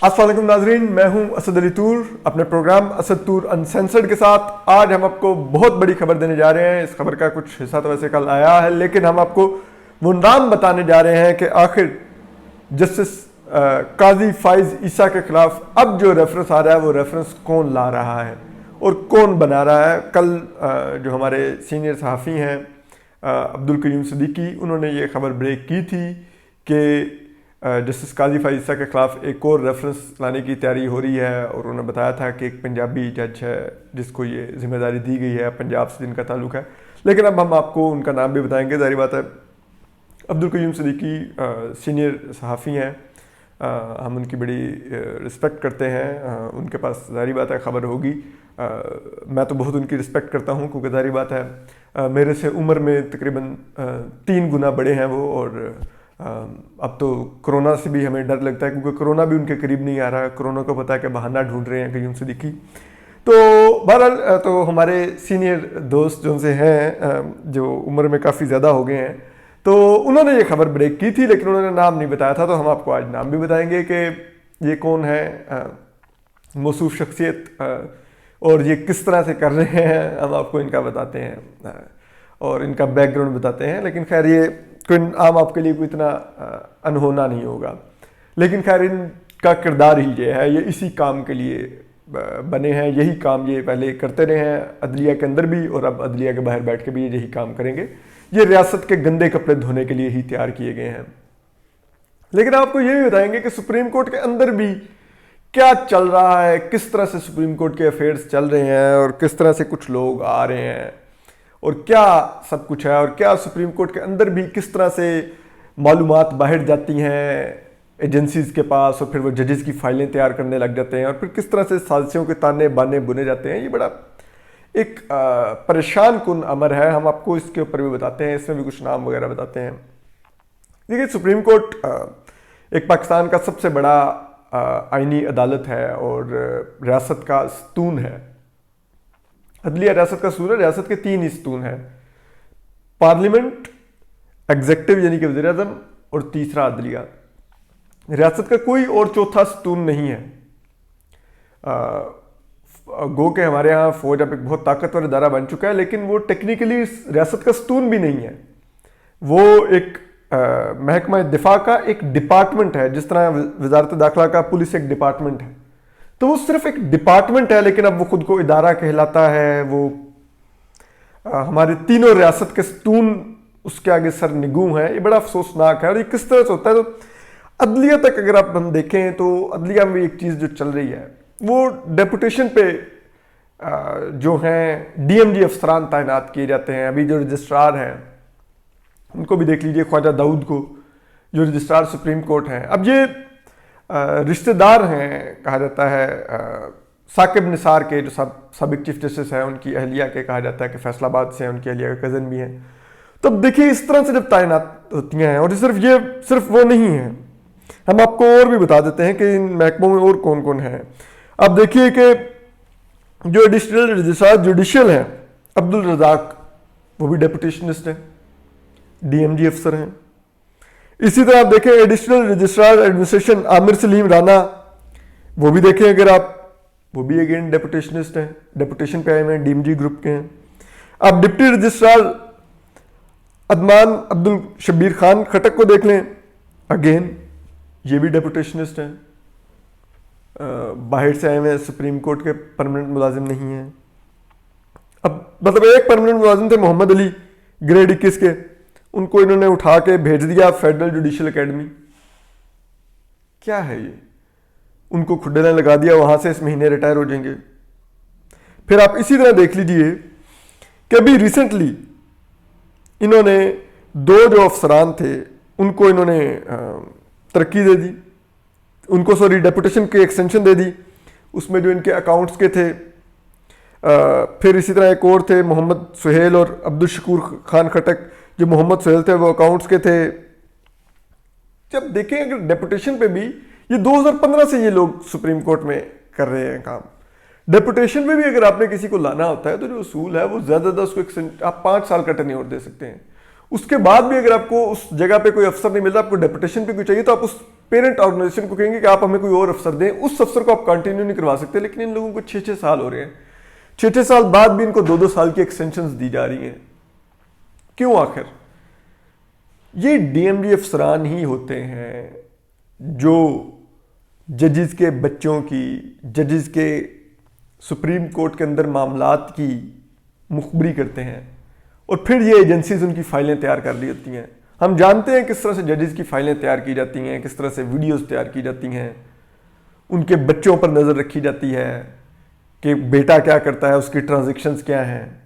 अस्सलाम वालेकुम नाजरीन, मैं हूं असद अली तूर अपने प्रोग्राम असद तूर अनसेंसर्ड के साथ। आज हम आपको बहुत बड़ी खबर देने जा रहे हैं। इस खबर का कुछ हिस्सा तो वैसे कल आया है, लेकिन हम आपको वो नाम बताने जा रहे हैं कि आखिर जस्टिस काजी फाइज ईसा के खिलाफ अब जो रेफरेंस आ रहा है वो रेफरेंस कौन ला रहा है और कौन बना रहा है। कल जो हमारे सीनियर सहाफ़ी हैं अब्दुल कयूम सिद्दीकी, उन्होंने ये खबर ब्रेक की थी कि जस्टिस काजी फाइज ईसा के ख़िलाफ़ एक और रेफरेंस लाने की तैयारी हो रही है। और उन्होंने बताया था कि एक पंजाबी जज है जिसको ये जिम्मेदारी दी गई है, पंजाब से जिनका ताल्लुक़ है। लेकिन अब हम आपको उनका नाम भी बताएंगे। ज़ाहिर बात है अब्दुल कयूम सिद्दीकी सीनियर सहाफ़ी हैं, हम उनकी बड़ी रिस्पेक्ट करते हैं। उनके पास ज़ाहिर बात है ख़बर होगी। मैं तो बहुत उनकी रिस्पेक्ट करता हूँ, क्योंकि ज़ाहिर बात है मेरे से उम्र में तकरीबन 3 गुना बड़े हैं वो। और अब तो कोरोना से भी हमें डर लगता है, क्योंकि कोरोना भी उनके करीब नहीं आ रहा। कोरोना को पता है कि बहाना ढूंढ रहे हैं कयूम सिद्दीकी। तो बहरहाल तो हमारे सीनियर दोस्त जो से हैं जो उम्र में काफ़ी ज़्यादा हो गए हैं, तो उन्होंने ये खबर ब्रेक की थी, लेकिन उन्होंने नाम नहीं बताया था। तो हम आपको आज नाम भी बताएंगे कि ये कौन है मौसूफ शख्सियत और ये किस तरह से कर रहे हैं। हम आपको इनका बताते हैं और इनका बैकग्राउंड बताते हैं। लेकिन खैर ये कोई आम आपके लिए कोई इतना अनहोना नहीं होगा। लेकिन खैर इनका किरदार ही ये है, ये इसी काम के लिए बने हैं। यही काम ये पहले करते रहे हैं अदलिया के अंदर भी, और अब अदलिया के बाहर बैठ के भी यही काम करेंगे। ये रियासत के गंदे कपड़े धोने के लिए ही तैयार किए गए हैं। लेकिन आपको ये भी बताएंगे कि सुप्रीम कोर्ट के अंदर भी क्या चल रहा है, किस तरह से सुप्रीम कोर्ट के अफेयर्स चल रहे हैं और किस तरह से कुछ लोग आ रहे हैं और क्या सब कुछ है, और क्या सुप्रीम कोर्ट के अंदर भी किस तरह से मालूमात बाहर जाती हैं एजेंसीज़ के पास, और फिर वो जजेस की फाइलें तैयार करने लग जाते हैं, और फिर किस तरह से साजिशों के ताने बाने बुने जाते हैं। ये बड़ा एक परेशान कुन अमर है। हम आपको इसके ऊपर भी बताते हैं, इसमें भी कुछ नाम वगैरह बताते हैं। देखिए, सुप्रीम कोर्ट एक पाकिस्तान का सबसे बड़ा आईनी अदालत है और रियासत का स्तून है। अदलिया रियासत का स्तून है। रियासत के 3 स्तून है, पार्लियामेंट, एग्जेक्टिव यानी कि वज़ीर आज़म, और तीसरा अदलिया। रियासत का कोई और चौथा स्तून नहीं है। गो के हमारे यहाँ फौज अब एक बहुत ताकतवर इदारा बन चुका है, लेकिन वो टेक्निकली रियासत का स्तून भी नहीं है। वो एक महकमा दिफा का एक डिपार्टमेंट है, जिस तरह वजारत दाखिला का पुलिस एक डिपार्टमेंट है। तो वो सिर्फ एक डिपार्टमेंट है, लेकिन अब वो खुद को इदारा कहलाता है। वो हमारे तीनों रियासत के स्तून उसके आगे सर निगू हैं। ये बड़ा अफसोसनाक है। और ये किस तरह से होता है, तो अदलिया तक अगर आप हम देखें तो अदलिया में एक चीज़ जो चल रही है, वो डेपुटेशन पे जो हैं DMG अफसरान तैनात किए जाते हैं। अभी जो रजिस्ट्रार हैं उनको भी देख लीजिए, ख्वाजा दाऊद को, जो रजिस्ट्रार सुप्रीम कोर्ट हैं। अब ये रिश्तेदार हैं, कहा जाता है साकिब निसार के, जो साबिक चीफ जस्टिस हैं, उनकी अहलिया के, कहा जाता है कि फैसलाबाद से हैं, उनकी अहलिया का कज़न भी हैं। तो अब देखिए इस तरह से जब तैनात होती हैं, और सिर्फ वो नहीं है, हम आपको और भी बता देते हैं कि इन महकमों में और कौन कौन है। अब देखिए कि जो एडिशनल रजिस्ट्रार जुडिशल हैं अब्दुल रज़ाक, वो भी डेपुटेशनिस्ट हैं, DMG अफसर हैं। इसी तरह आप देखें additional registrar administration Aamir Salim Rana, वो भी देखें अगर आप, वो भी अगेन डेपुटेशनिस्ट हैं, डेपुटेशन पे आए हुए हैं, DMG ग्रुप के हैं। आप डिप्टी रजिस्ट्रार अदमान अब्दुल शब्बीर खान खटक को देख लें, अगेन ये भी डेपुटेशनिस्ट हैं, बाहर से आए हुए हैं, सुप्रीम कोर्ट के परमानेंट मुलाजिम नहीं हैं। अब मतलब एक परमानेंट मुलाजिम थे मोहम्मद अली ग्रेड 21 के, उनको इन्होंने उठा के भेज दिया फेडरल जुडिशल एकेडमी। क्या है ये, उनको खुड्डे लगा दिया, वहां से इस महीने रिटायर हो जाएंगे। फिर आप इसी तरह देख लीजिए कि अभी रिसेंटली इन्होंने 2 जो अफसरान थे उनको इन्होंने तरक्की दे दी, उनको सॉरी डेपुटेशन की एक्सटेंशन दे दी, उसमें जो इनके अकाउंट्स के थे। फिर इसी तरह एक और थे मोहम्मद सुहेल और अब्दुल शकूर खान खटक, जो मोहम्मद सुहेल थे वो अकाउंट्स के थे। जब देखें अगर डेपुटेशन पे भी ये 2015 से ये लोग सुप्रीम कोर्ट में कर रहे हैं काम। डेपुटेशन में भी अगर आपने किसी को लाना होता है तो जो उसूल है वो ज़्यादा उसको आप 5 साल का टेन्योर दे सकते हैं। उसके बाद भी अगर आपको उस जगह पे कोई अफसर नहीं मिलता, आपको डेपुटेशन पे कोई चाहिए, तो आप उस पेरेंट ऑर्गेनाइजेशन को कहेंगे कि आप हमें कोई और अफसर दें, उस अफसर को आप कंटिन्यू नहीं करवा सकते। लेकिन इन लोगों को 6-6 साल हो रहे हैं, 6-6 साल बाद भी इनको 2-2 साल की एक्सटेंशंस दी जा रही हैं। क्यों आखिर? ये डीएमडी अफसरान ही होते हैं जो जजेस के बच्चों की, जजेस के सुप्रीम कोर्ट के अंदर मामलात की मुखबरी करते हैं और फिर ये एजेंसीज उनकी फाइलें तैयार कर रही होती हैं। हम जानते हैं किस तरह से जजेस की फाइलें तैयार की जाती हैं, किस तरह से वीडियोस तैयार की जाती हैं, उनके बच्चों पर नज़र रखी जाती है कि बेटा क्या करता है, उसकी ट्रांजैक्शंस क्या हैं।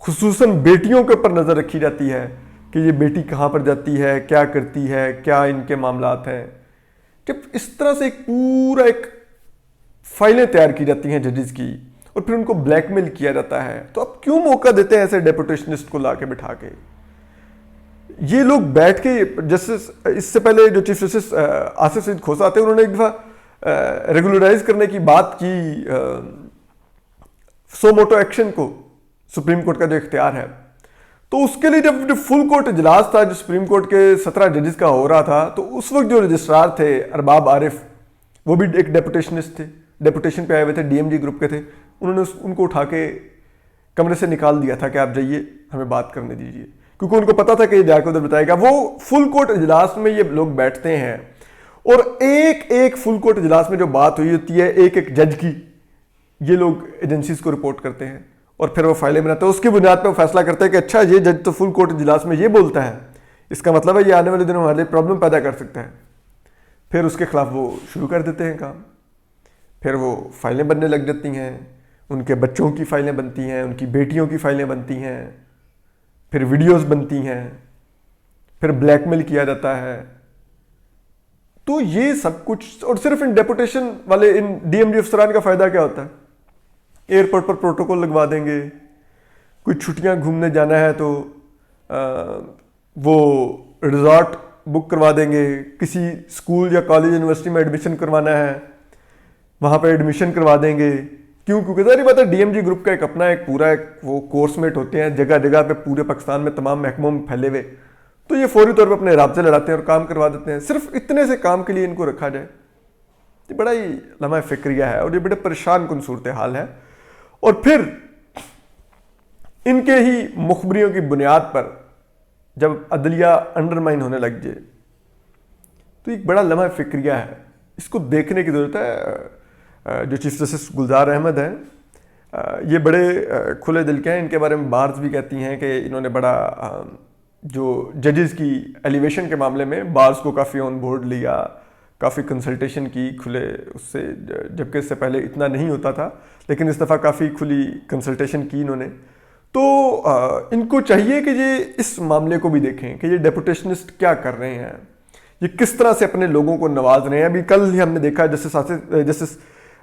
खुसूसन बेटियों के ऊपर नज़र रखी जाती है कि ये बेटी कहाँ पर जाती है, क्या करती है, क्या इनके मामलात हैं। जब इस तरह से एक फाइलें तैयार की जाती हैं जजेस की और फिर उनको ब्लैकमेल किया जाता है, तो आप क्यों मौका देते हैं ऐसे डेपुटेशनिस्ट को ला के बिठा के? ये लोग बैठ के, जस्टिस इससे पहले जो चीफ जस्टिस आसिफ सईद खोसा थे, उन्होंने एक दफ़ा रेगुलराइज करने की बात की सो मोटो एक्शन को, सुप्रीम कोर्ट का जो इख्तियार है। तो उसके लिए जब फुल कोर्ट इजलास था जो सुप्रीम कोर्ट के 17 जजेस का हो रहा था, तो उस वक्त जो रजिस्ट्रार थे अरबाब आरिफ, वो भी एक डेपुटेशनिस्ट थे, डेपुटेशन पे आए हुए थे, डीएमजी ग्रुप के थे। उन्होंने उनको उठा के कमरे से निकाल दिया था कि आप जाइए, हमें बात करने दीजिए, क्योंकि उनको पता था कि ये जाकर उधर बताएगा। वो फुल कोर्ट इजलास में ये लोग बैठते हैं और एक एक फुल कोर्ट इजलास में जो बात हुई होती है एक एक जज की, ये लोग एजेंसीज को रिपोर्ट करते हैं और फिर वो फाइलें बनाते हैं। उसकी बुनियाद पर वो फैसला करते हैं कि अच्छा ये जज तो फुल कोर्ट इजलास में ये बोलता है, इसका मतलब है ये आने वाले दिनों हमारे लिए प्रॉब्लम पैदा कर सकता है। फिर उसके खिलाफ वो शुरू कर देते हैं काम। फिर वो फाइलें बनने लग जाती हैं, उनके बच्चों की फाइलें बनती हैं, उनकी बेटियों की फाइलें बनती हैं, फिर वीडियोस बनती हैं, फिर ब्लैकमेल किया जाता है। तो ये सब कुछ, और सिर्फ इन डेपुटेशन वाले इन डीएमडी अफसरान का फायदा क्या होता है? एयरपोर्ट पर प्रोटोकॉल लगवा देंगे, कोई छुट्टियां घूमने जाना है तो वो रिजॉर्ट बुक करवा देंगे, किसी स्कूल या कॉलेज यूनिवर्सिटी में एडमिशन करवाना है वहाँ पे एडमिशन करवा देंगे। क्यों? क्योंकि सारी बात है, डीएमजी ग्रुप का एक अपना एक पूरा एक वो कोर्समेट होते हैं जगह जगह पे पूरे पाकिस्तान में तमाम महकमों में फैले हुए, तो ये फौरी तौर पे अपने राब्ते लड़ाते हैं और काम करवा देते हैं। सिर्फ इतने से काम के लिए इनको रखा जाए, ये बड़ा ही लम्हा फिक्रिया है और ये बड़े परेशान कुन सूरत हाल है। और फिर इनके ही मुखबरियों की बुनियाद पर जब अदलिया अंडरमाइन होने लग जाए तो एक बड़ा लम्हा फिक्रिया है, इसको देखने की ज़रूरत है। जो चीफ जस्टिस गुलजार अहमद हैं, ये बड़े खुले दिल के हैं। इनके बारे में बार्स भी कहती हैं कि इन्होंने बड़ा जो जजेस की एलिवेशन के मामले में बार्स को काफ़ी ऑन बोर्ड लिया, काफ़ी कंसल्टेशन की खुले उससे, जबकि इससे पहले इतना नहीं होता था, लेकिन इस दफ़ा काफ़ी खुली कंसल्टेशन की इन्होंने। तो इनको चाहिए कि ये इस मामले को भी देखें कि ये डेपुटेशनिस्ट क्या कर रहे हैं, ये किस तरह से अपने लोगों को नवाज रहे हैं। अभी कल ही हमने देखा जस्टिस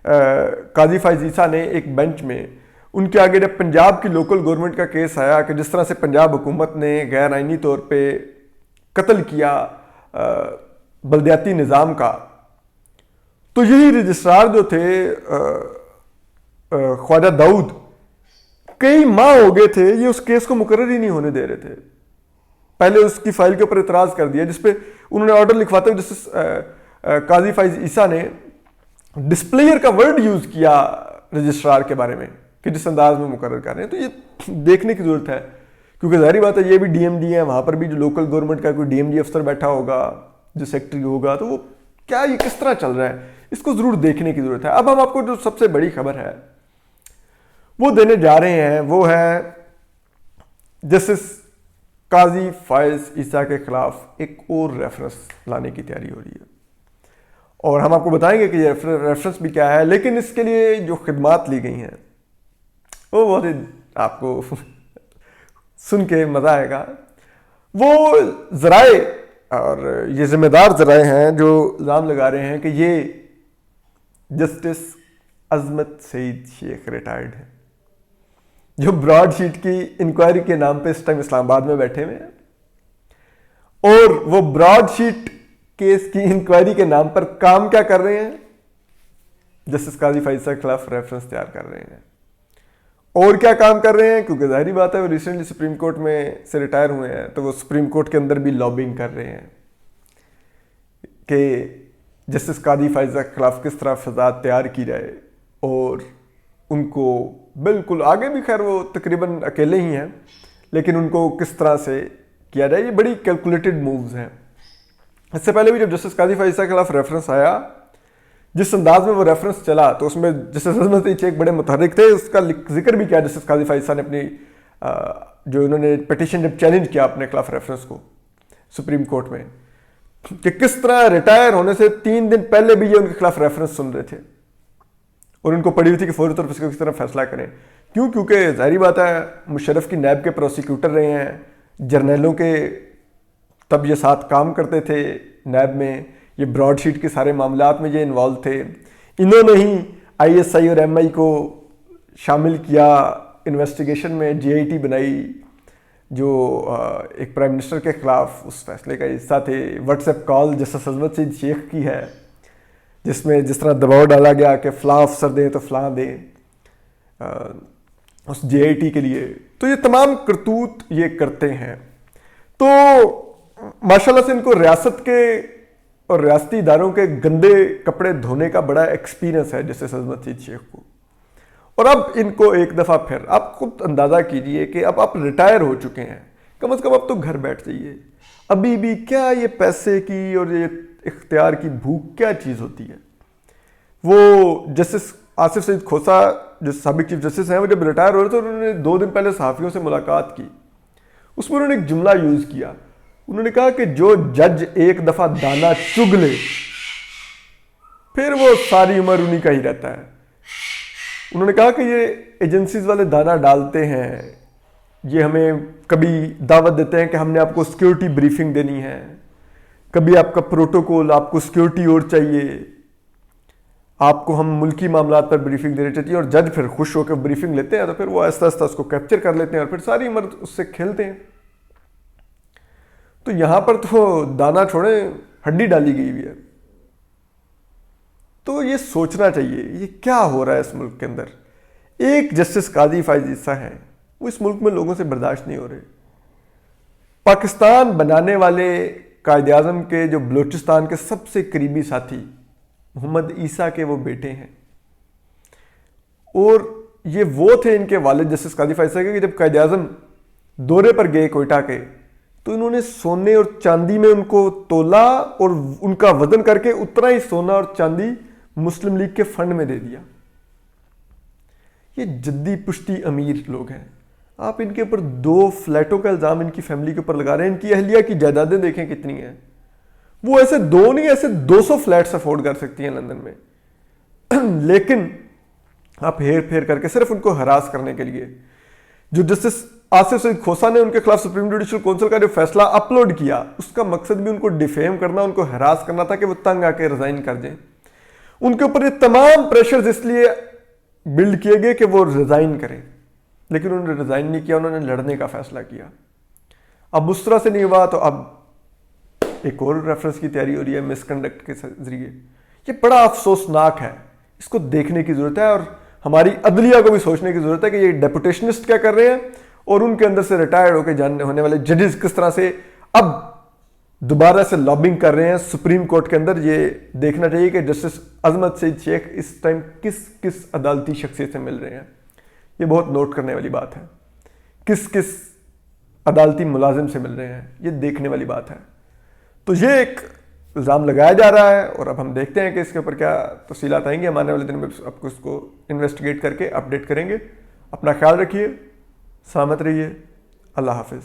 काजी फाइज ईसा ने एक बेंच में उनके आगे जब पंजाब की लोकल गवर्नमेंट का केस आया कि जिस तरह से पंजाब हुकूमत ने गैर आइनी तौर पे कत्ल किया बल्दियाती निज़ाम का, तो यही रजिस्ट्रार जो थे ख्वाजा दाऊद, कई माह हो गए थे ये उस केस को मुकर्रर ही नहीं होने दे रहे थे। पहले उसकी फाइल के ऊपर इतराज़ कर दिया, जिसपे उन्होंने ऑर्डर लिखवाते हुए जस्टिस काजी फाइज ईसा ने डिस्प्लेयर का वर्ड यूज किया रजिस्ट्रार के बारे में कि जिस अंदाज में मुकर्रर कर रहे हैं। तो ये देखने की जरूरत है, क्योंकि जाहिर बात है ये भी डीएमडी है, वहां पर भी जो लोकल गवर्नमेंट का कोई डीएमडी अफसर बैठा होगा, जो सेक्रेटरी होगा, तो वो क्या ये किस तरह चल रहा है, इसको जरूर देखने की जरूरत है। अब हम आपको जो सबसे बड़ी खबर है वो देने जा रहे हैं, वो है जस्टिस काजी फाइज ईसा के खिलाफ एक और रेफरेंस लाने की तैयारी हो रही है, और हम आपको बताएंगे कि ये रेफरेंस भी क्या है। लेकिन इसके लिए जो खिदमात ली गई हैं वो बहुत ही आपको सुन के मज़ा आएगा। वो ज़राए, और ये जिम्मेदार ज़राए हैं जो इल्ज़ाम लगा रहे हैं कि ये जस्टिस अजमत सईद शेख रिटायर्ड है, जो ब्रॉडशीट की इंक्वायरी के नाम पे इस टाइम इस्लामाबाद में बैठे हुए हैं, और वो ब्रॉडशीट केस की इंक्वायरी के नाम पर काम क्या कर रहे हैं? जस्टिस काजी फाइज के खिलाफ रेफरेंस तैयार कर रहे हैं। और क्या काम कर रहे हैं? क्योंकि जाहिर बात है वो रिसेंटली सुप्रीम कोर्ट में से रिटायर हुए हैं, तो वो सुप्रीम कोर्ट के अंदर भी लॉबिंग कर रहे हैं। کہ جسٹس قاضی فائزہ کے خلاف کس طرح فضا تیار کی جائے اور ان کو بالکل آگے بھی خیر وہ تقریباً اکیلے ہی ہیں لیکن ان کو کس طرح سے کیا جائے، یہ بڑی کیلکولیٹڈ مووز ہیں۔ اس سے پہلے بھی جب جسٹس قاضی فائزہ کے خلاف ریفرنس آیا، جس انداز میں وہ ریفرنس چلا تو اس میں جسٹس عظمت ایک بڑے متحرک تھے، اس کا ذکر بھی کیا جسٹس قاضی فائزہ نے اپنی جو انہوں نے پیٹیشن جب چیلنج کیا اپنے خلاف ریفرنس کو سپریم کورٹ میں، کہ کس طرح ریٹائر ہونے سے 3 دن پہلے بھی یہ ان کے خلاف ریفرنس سن رہے تھے اور ان کو پڑی ہوئی تھی کہ فوری طور پر اس کو کس طرح فیصلہ کریں۔ کیونکہ ظاہری بات ہے مشرف کی نیب کے پروسیکیوٹر رہے ہیں، جرنیلوں کے تب یہ ساتھ کام کرتے تھے نیب میں، یہ براڈ شیٹ کے سارے معاملات میں یہ انوالو تھے، انہوں نے ہی آئی ایس آئی اور ایم آئی کو شامل کیا انویسٹیگیشن میں، جی آئی ٹی بنائی جو ایک پرائم منسٹر کے خلاف اس فیصلے کا حصہ تھے، واٹس ایپ کال جسٹس عظمت سعید شیخ کی ہے جس میں جس طرح دباؤ ڈالا گیا کہ فلاں افسر دیں تو فلاں دیں اس جے آئی ٹی کے لیے، تو یہ تمام کرتوت یہ کرتے ہیں۔ تو ماشاءاللہ سے ان کو ریاست کے اور ریاستی اداروں کے گندے کپڑے دھونے کا بڑا ایکسپیرینس ہے جسٹس عظمت سعید شیخ کو، اور اب ان کو ایک دفعہ پھر آپ خود اندازہ کیجئے کہ اب آپ ریٹائر ہو چکے ہیں، کم از کم اب تو گھر بیٹھ جائیے، ابھی بھی کیا یہ پیسے کی اور یہ اختیار کی بھوک کیا چیز ہوتی ہے۔ وہ جسٹس آصف سعید کھوسہ جو سابق چیف جسٹس ہیں، وہ جب ریٹائر ہو رہے تھے انہوں نے 2 دن پہلے صحافیوں سے ملاقات کی، اس میں انہوں نے ایک جملہ یوز کیا، انہوں نے کہا کہ جو جج ایک دفعہ دانا چگ لے پھر وہ ساری عمر انہی کا ہی رہتا ہے۔ انہوں نے کہا کہ یہ ایجنسیز والے دانا ڈالتے ہیں، یہ ہمیں کبھی دعوت دیتے ہیں کہ ہم نے آپ کو سیکیورٹی بریفنگ دینی ہے، کبھی آپ کا پروٹوکول، آپ کو سیکیورٹی اور چاہیے، آپ کو ہم ملکی معاملات پر بریفنگ دینی چاہیے، اور جج پھر خوش ہو کے بریفنگ لیتے ہیں تو پھر وہ آہستہ آہستہ اس کو کیپچر کر لیتے ہیں اور پھر ساری عمر اس سے کھیلتے ہیں۔ تو یہاں پر تو دانا چھوڑیں ہڈی ڈالی گئی ہوئی ہے۔ تو یہ سوچنا چاہیے یہ کیا ہو رہا ہے اس ملک کے اندر۔ ایک جسٹس قاضی فائزہ ہیں، وہ اس ملک میں لوگوں سے برداشت نہیں ہو رہے۔ پاکستان بنانے والے قائد اعظم کے جو بلوچستان کے سب سے قریبی ساتھی محمد عیسیٰ کے وہ بیٹے ہیں، اور یہ وہ تھے ان کے والد جسٹس قاضی فائزہ کے، کہ جب قائد اعظم دورے پر گئے کوئٹہ کے تو انہوں نے سونے اور چاندی میں ان کو تولا اور ان کا وزن کر کے اتنا ہی سونا اور چاندی مسلم لیگ کے فنڈ میں دے دیا۔ یہ جدی پشتی امیر لوگ ہیں، آپ ان کے اوپر 2 فلیٹوں کا الزام ان کی فیملی کے اوپر لگا رہے ہیں۔ ان کی اہلیہ کی جائیدادیں دیکھیں کتنی ہیں، وہ ایسے 2 نہیں ایسے 200 فلیٹس افورڈ کر سکتی ہیں لندن میں، لیکن آپ ہیر پھیر کر کے صرف ان کو ہراس کرنے کے لیے۔ جو جسٹس آصف سعید کھوسہ نے ان کے خلاف سپریم جوڈیشل کونسل کا جو فیصلہ اپلوڈ کیا، اس کا مقصد بھی ان کو ڈیفیم کرنا، ان کو ہراس کرنا تھا کہ وہ تنگ آ کے ریزائن کر دیں۔ ان کے اوپر یہ تمام پریشرز اس لیے بلڈ کیے گئے کہ وہ ریزائن کریں، لیکن انہوں نے ریزائن نہیں کیا، انہوں نے لڑنے کا فیصلہ کیا۔ اب اس طرح سے نہیں ہوا تو اب ایک اور ریفرنس کی تیاری ہو رہی ہے مس کنڈکٹ کے ذریعے۔ یہ بڑا افسوسناک ہے، اس کو دیکھنے کی ضرورت ہے، اور ہماری عدلیہ کو بھی سوچنے کی ضرورت ہے کہ یہ ڈیپوٹیشنسٹ کیا کر رہے ہیں، اور ان کے اندر سے ریٹائرڈ ہو کے جانے ہونے والے ججز کس طرح سے اب دوبارہ سے لابنگ کر رہے ہیں سپریم کورٹ کے اندر۔ یہ دیکھنا چاہیے کہ جسٹس عظمت سعید شیخ اس ٹائم کس عدالتی شخصیت سے مل رہے ہیں، یہ بہت نوٹ کرنے والی بات ہے۔ کس عدالتی ملازم سے مل رہے ہیں، یہ دیکھنے والی بات ہے۔ تو یہ ایک الزام لگایا جا رہا ہے، اور اب ہم دیکھتے ہیں کہ اس کے اوپر کیا تفصیلات آئیں گی۔ ہم آنے والے دن میں آپ کو اس کو انویسٹیگیٹ کر کے اپڈیٹ کریں گے۔ اپنا خیال رکھیے، سلامت رہیے، اللہ حافظ۔